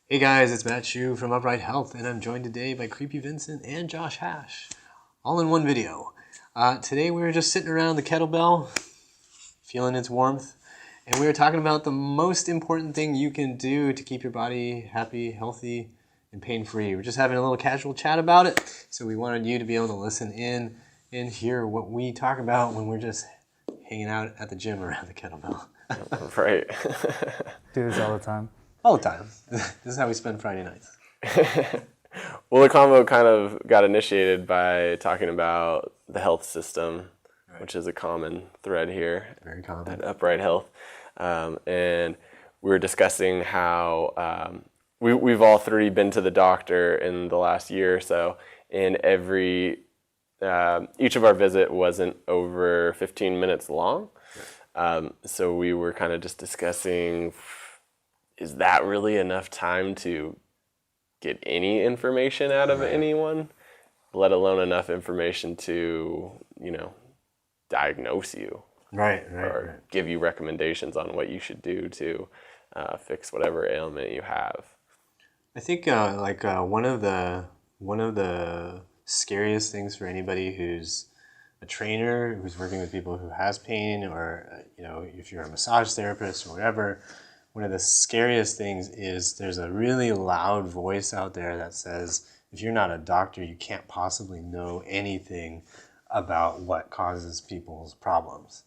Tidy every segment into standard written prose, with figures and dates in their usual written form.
Hey guys, it's Matt Shu from Upright Health, and I'm joined today by Creepy Vincent and Josh Hash, all in one video. Today we were just sitting around the kettlebell, feeling its warmth, and we were talking about the most important thing you can do to keep your body happy, healthy, and pain-free. We're just having a little casual chat about it, so we wanted you to be able to listen in and hear what we talk about when we're just hanging out at the gym around the kettlebell. Right. Do this all the time. All the time. This is how we spend Friday nights. Well, the convo kind of got initiated by talking about the health system, right, which is a common thread here. Very common. At Upright Health. And we were discussing how we've all three been to the doctor in the last year or so, and each of our visit wasn't over 15 minutes long. Right. So we were kind of just discussing, is that really enough time to get any information out of anyone, let alone enough information to, diagnose you, or give you recommendations on what you should do to fix whatever ailment you have? I think one of the scariest things for anybody who's a trainer, who's working with people who has pain, or if you're a massage therapist or whatever. One of the scariest things is there's a really loud voice out there that says, if you're not a doctor, you can't possibly know anything about what causes people's problems.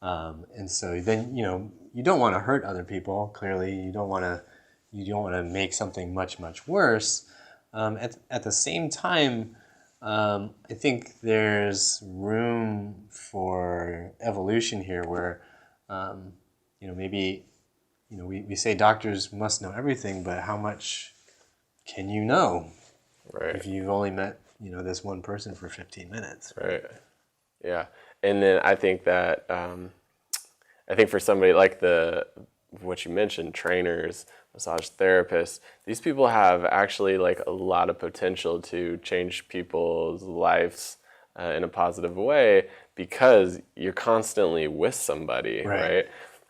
And so then, you don't want to hurt other people. Clearly, you don't want to make something much, much worse. At the same time, I think there's room for evolution here where, maybe, we say doctors must know everything, but how much can you know if you've only met, this one person for 15 minutes? Right. Yeah. And then I think that, for somebody like what you mentioned, trainers, massage therapists, these people have actually a lot of potential to change people's lives in a positive way, because you're constantly with somebody, right?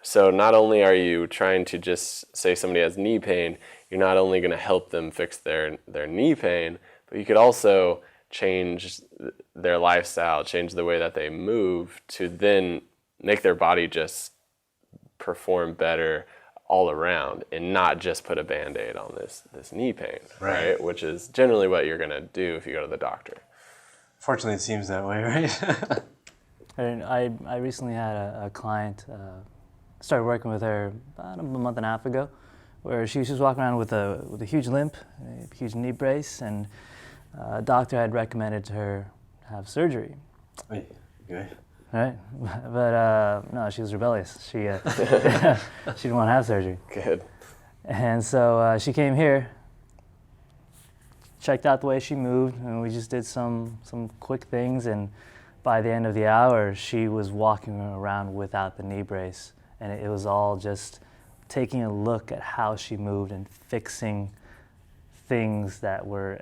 So not only are you trying to just say somebody has knee pain, you're not only going to help them fix their knee pain, but you could also change their lifestyle, change the way that they move to then make their body just perform better all around and not just put a Band-Aid on this knee pain, right? Which is generally what you're going to do if you go to the doctor. Fortunately, it seems that way, right? And I recently had a client, started working with her about a month and a half ago, where she was just walking around with a huge limp, a huge knee brace, and a doctor had recommended to her have surgery. Okay. Right, but no, she was rebellious. She she didn't want to have surgery. Good. And so she came here, checked out the way she moved, and we just did some quick things. And by the end of the hour, she was walking around without the knee brace, and it was all just taking a look at how she moved and fixing things that were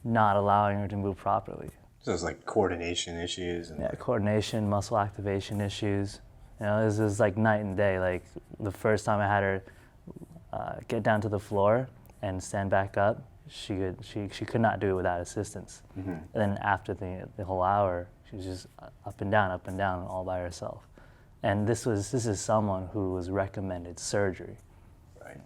not allowing her to move properly. So it's like coordination issues. Coordination, muscle activation issues. This is like night and day. Like the first time I had her get down to the floor and stand back up, she could not do it without assistance. Mm-hmm. And then after the whole hour, she was just up and down, all by herself. And this is someone who was recommended surgery. Right.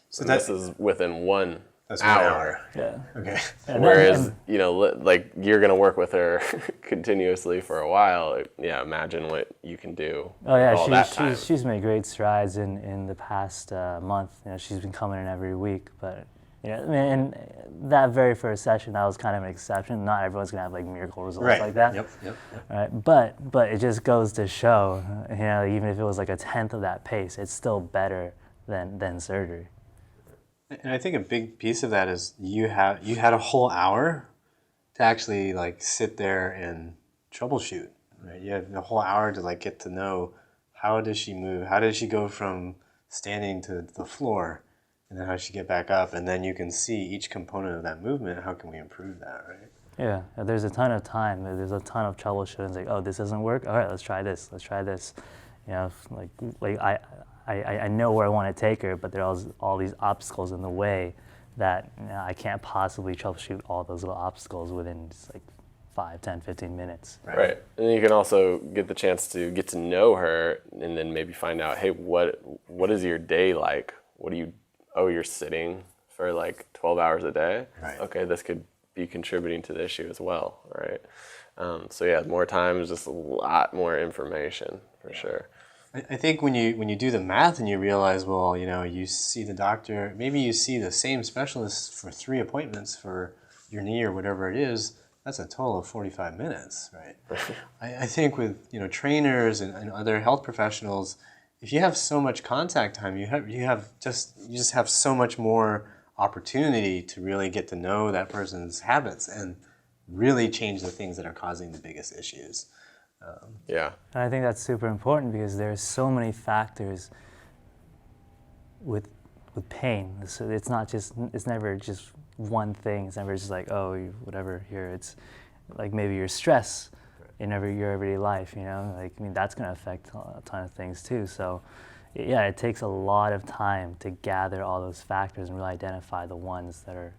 So this is within 1 hour. Yeah. Okay. Whereas, you're going to work with her continuously for a while. Yeah, imagine what you can do. Oh yeah, she's made great strides in the past month. She's been coming in every week, but and that very first session, that was kind of an exception. Not everyone's gonna have miracle results like that. Yep. Right. But it just goes to show, even if it was a tenth of that pace, it's still better than surgery. And I think a big piece of that is you had a whole hour to actually sit there and troubleshoot. Right? You had a whole hour to get to know, how does she move? How does she go from standing to the floor? And then how does she get back up? And then you can see each component of that movement. How can we improve that, right? Yeah, there's a ton of time. There's a ton of troubleshooting. It's oh, this doesn't work. All right, let's try this. Let's try this. I know where I want to take her, but there are all these obstacles in the way that I can't possibly troubleshoot all those little obstacles within just like 5, 10, 15 minutes. Right. And then you can also get the chance to get to know her and then maybe find out, hey, what is your day like? What do you, oh, you're sitting for like 12 hours a day? Right. Okay, this could be contributing to the issue as well, right? So yeah, more time is just a lot more information for sure. I think when you do the math and you realize, well, you see the doctor, maybe you see the same specialist for 3 appointments for your knee or whatever it is, that's a total of 45 minutes, right? I think with trainers and other health professionals, if you have so much contact time, you just have so much more opportunity to really get to know that person's habits and really change the things that are causing the biggest issues. Yeah. And I think that's super important because there's so many factors with pain. So it's never just one thing. It's never just like, oh, whatever here. It's like maybe your stress in your everyday life, that's going to affect a ton of things too. So yeah, it takes a lot of time to gather all those factors and really identify the ones that are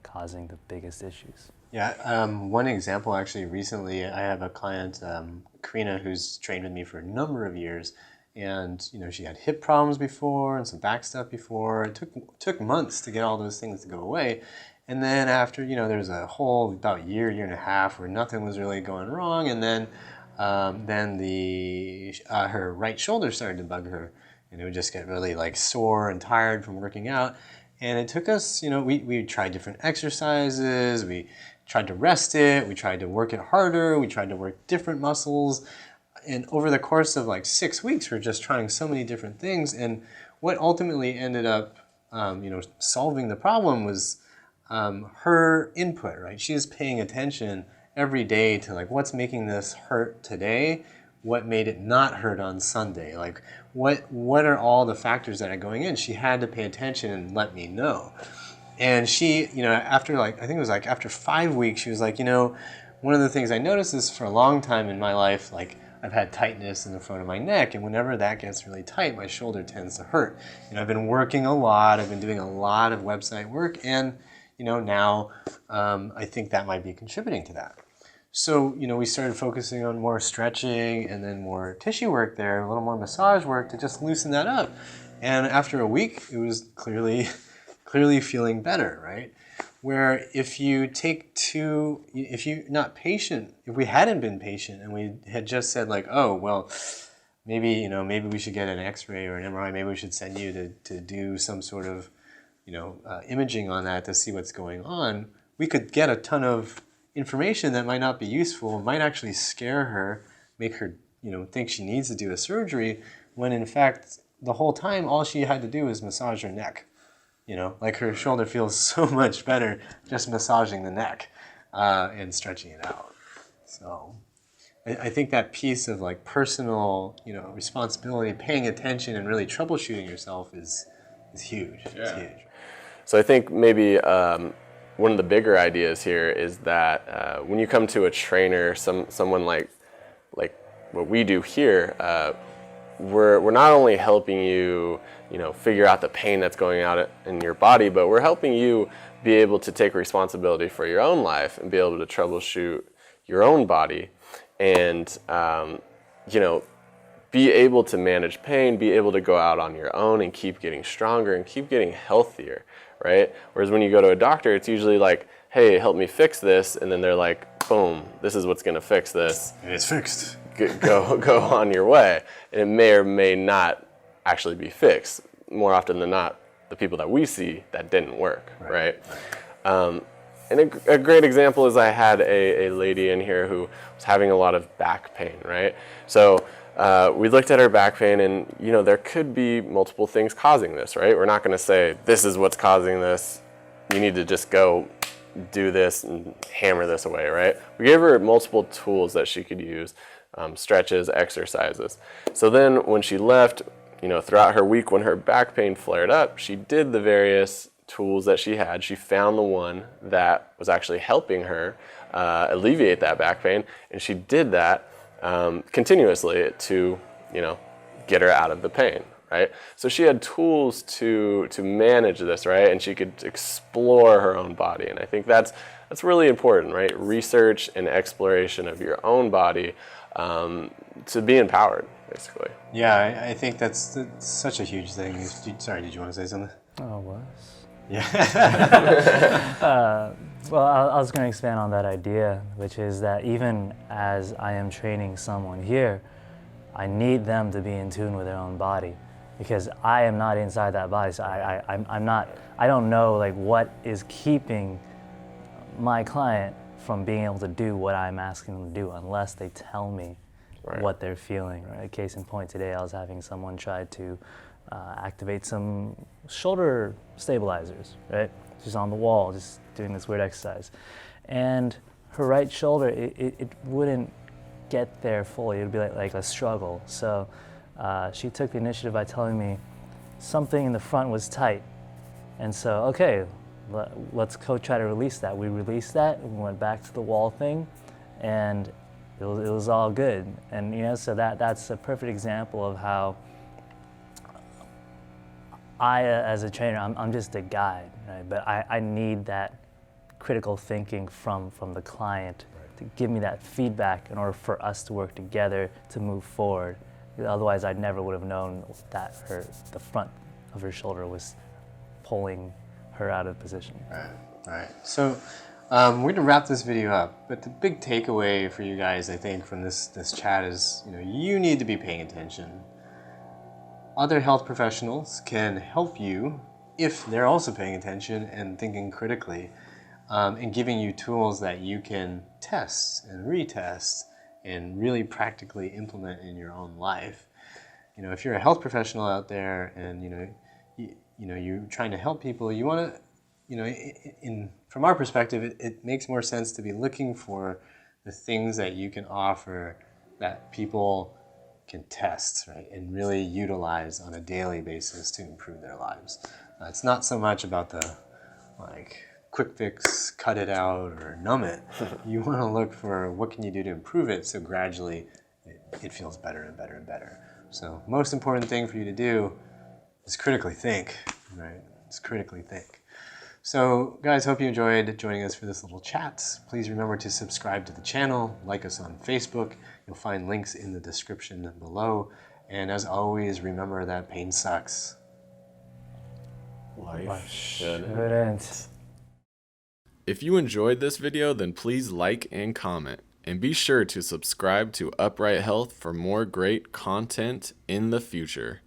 causing the biggest issues. Yeah, one example actually recently, I have a client, Karina, who's trained with me for a number of years, and she had hip problems before and some back stuff before. It took months to get all those things to go away, and then after there was a whole about year and a half where nothing was really going wrong, and then her right shoulder started to bug her, and it would just get really like sore and tired from working out. And it took us, we tried different exercises, we tried to rest it, we tried to work it harder, we tried to work different muscles. And over the course of like 6 weeks, we're just trying so many different things. And what ultimately ended up, solving the problem was her input, right? She was paying attention every day to like, what's making this hurt today? What made it not hurt on Sunday? Like, what are all the factors that are going in? She had to pay attention and let me know. And she, after I think it was like after 5 weeks, she was like, one of the things I noticed is for a long time in my life, like I've had tightness in the front of my neck, and whenever that gets really tight, my shoulder tends to hurt. I've been working a lot, I've been doing a lot of website work, and now I think that might be contributing to that. So, we started focusing on more stretching and then more tissue work there, a little more massage work to just loosen that up. And after a week, it was clearly feeling better, right? Where if you if you're not patient, if we hadn't been patient and we had just said like, oh, well, maybe we should get an X-ray or an MRI, maybe we should send you to do some sort of, imaging on that to see what's going on, we could get a ton of information that might not be useful, might actually scare her, make her, think she needs to do a surgery, when in fact, the whole time, all she had to do was massage her neck. Like her shoulder feels so much better just massaging the neck and stretching it out. So I think that piece of like personal, responsibility, paying attention and really troubleshooting yourself is huge. Yeah. It's huge. So I think maybe one of the bigger ideas here is that when you come to a trainer, someone like what we do here, we're not only helping you, figure out the pain that's going out in your body, but we're helping you be able to take responsibility for your own life and be able to troubleshoot your own body and, be able to manage pain, be able to go out on your own and keep getting stronger and keep getting healthier, right? Whereas when you go to a doctor, it's usually like, hey, help me fix this. And then they're like, boom, this is what's going to fix this. And it's fixed. Go on your way. And it may or may not actually be fixed. More often than not, the people that we see, that didn't work, right? And a great example is I had a lady in here who was having a lot of back pain, right? So we looked at her back pain, and there could be multiple things causing this, right? We're not going to say, this is what's causing this. You need to just go do this and hammer this away, right? We gave her multiple tools that she could use, stretches, exercises. So then when she left, throughout her week when her back pain flared up, she did the various tools that she had. She found the one that was actually helping her alleviate that back pain, and she did that continuously to, get her out of the pain, right? So she had tools to manage this, right? And she could explore her own body. And I think that's really important, right? Research and exploration of your own body to be empowered, basically. Yeah, I think that's such a huge thing. Sorry, did you want to say something? Oh, it was. Yeah. Well, I was going to expand on that idea, which is that even as I am training someone here, I need them to be in tune with their own body, because I am not inside that body. So I'm not. I don't know like what is keeping my client from being able to do what I'm asking them to do unless they tell me what they're feeling. Right? Case in point, today I was having someone try to activate some shoulder stabilizers. Right, she's on the wall, just doing this weird exercise, and her right shoulder it wouldn't get there fully. It would be like a struggle. So she took the initiative by telling me something in the front was tight, and so okay, let's go try to release that. We released that and we went back to the wall thing, and it was all good. And you know, so that's a perfect example of how I, as a trainer, I'm just a guide, right? But I need that critical thinking from the client to give me that feedback in order for us to work together to move forward. Otherwise, I never would have known that the front of her shoulder was pulling her out of position. Right. So we're going to wrap this video up, but the big takeaway for you guys, I think, from this chat is, you need to be paying attention. Other health professionals can help you if they're also paying attention and thinking critically, and giving you tools that you can test and retest and really practically implement in your own life. If you're a health professional out there and you're trying to help people, you want to, from our perspective, it makes more sense to be looking for the things that you can offer that people can test, right, and really utilize on a daily basis to improve their lives. It's not so much about the quick fix, cut it out, or numb it. You want to look for what can you do to improve it so gradually it feels better and better and better. So most important thing for you to do is critically think, right? Just critically think. So guys, hope you enjoyed joining us for this little chat. Please remember to subscribe to the channel, like us on Facebook. You'll find links in the description below. And as always, remember that pain sucks. Life shouldn't. Shouldn't. If you enjoyed this video, then please like and comment. And be sure to subscribe to Upright Health for more great content in the future.